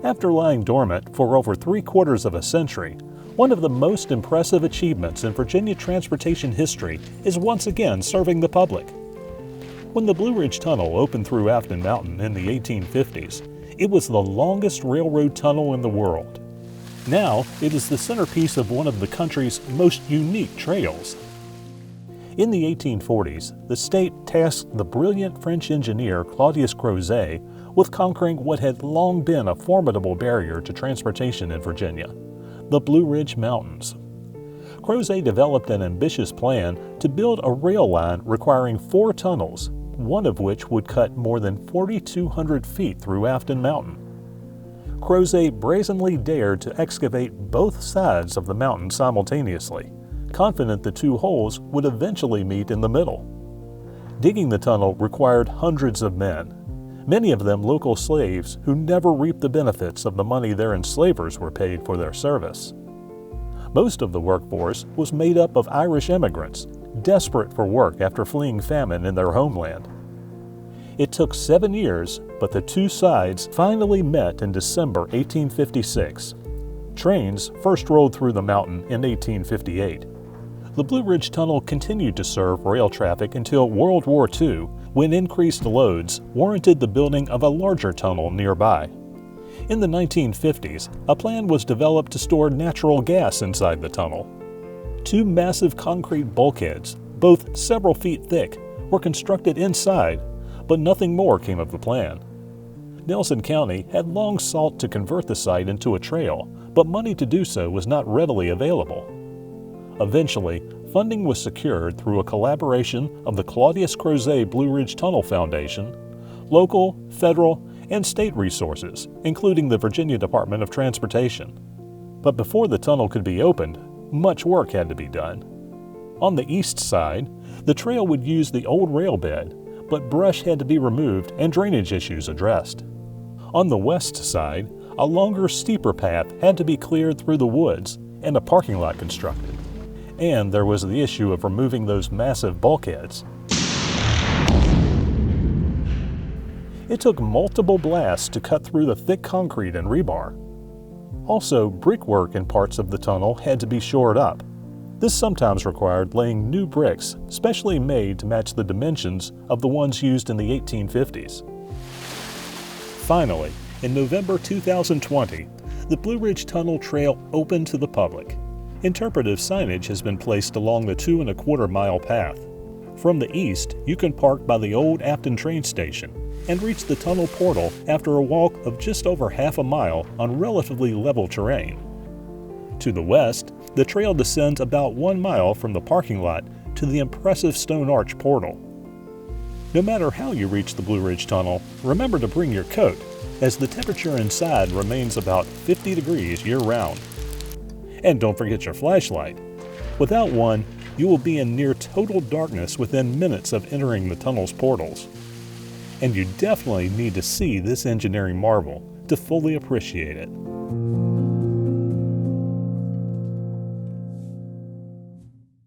After lying dormant for over 3/4 of a century, one of the most impressive achievements in Virginia transportation history is once again serving the public. When the Blue Ridge Tunnel opened through Afton Mountain in the 1850s, it was the longest railroad tunnel in the world. Now, it is the centerpiece of one of the country's most unique trails. In the 1840s, the state tasked the brilliant French engineer Claudius Crozet with conquering what had long been a formidable barrier to transportation in Virginia, the Blue Ridge Mountains. Crozet developed an ambitious plan to build a rail line requiring 4 tunnels, one of which would cut more than 4,200 feet through Afton Mountain. Crozet brazenly dared to excavate both sides of the mountain simultaneously, confident the 2 holes would eventually meet in the middle. Digging the tunnel required hundreds of men, many of them local slaves who never reaped the benefits of the money their enslavers were paid for their service. Most of the workforce was made up of Irish immigrants, desperate for work after fleeing famine in their homeland. It took 7 years, but the 2 sides finally met in December 1856. Trains first rolled through the mountain in 1858. The Blue Ridge Tunnel continued to serve rail traffic until World War II, when increased loads warranted the building of a larger tunnel nearby. In the 1950s, a plan was developed to store natural gas inside the tunnel. 2 massive concrete bulkheads, both several feet thick, were constructed inside, but nothing more came of the plan. Nelson County had long sought to convert the site into a trail, but money to do so was not readily available. Eventually, funding was secured through a collaboration of the Claudius Crozet Blue Ridge Tunnel Foundation, local, federal, and state resources, including the Virginia Department of Transportation. But before the tunnel could be opened, much work had to be done. On the east side, the trail would use the old rail bed, but brush had to be removed and drainage issues addressed. On the west side, a longer, steeper path had to be cleared through the woods and a parking lot constructed. And there was the issue of removing those massive bulkheads. It took multiple blasts to cut through the thick concrete and rebar. Also, brickwork in parts of the tunnel had to be shored up. This sometimes required laying new bricks, specially made to match the dimensions of the ones used in the 1850s. Finally, in November 2020, the Blue Ridge Tunnel Trail opened to the public. Interpretive signage has been placed along the 2.25-mile path. From the east, you can park by the old Afton train station and reach the tunnel portal after a walk of just over half a mile on relatively level terrain. To the west, the trail descends about 1 mile from the parking lot to the impressive stone arch portal. No matter how you reach the Blue Ridge Tunnel, remember to bring your coat, as the temperature inside remains about 50 degrees year-round. And don't forget your flashlight. Without one, you will be in near total darkness within minutes of entering the tunnel's portals. And you definitely need to see this engineering marvel to fully appreciate it.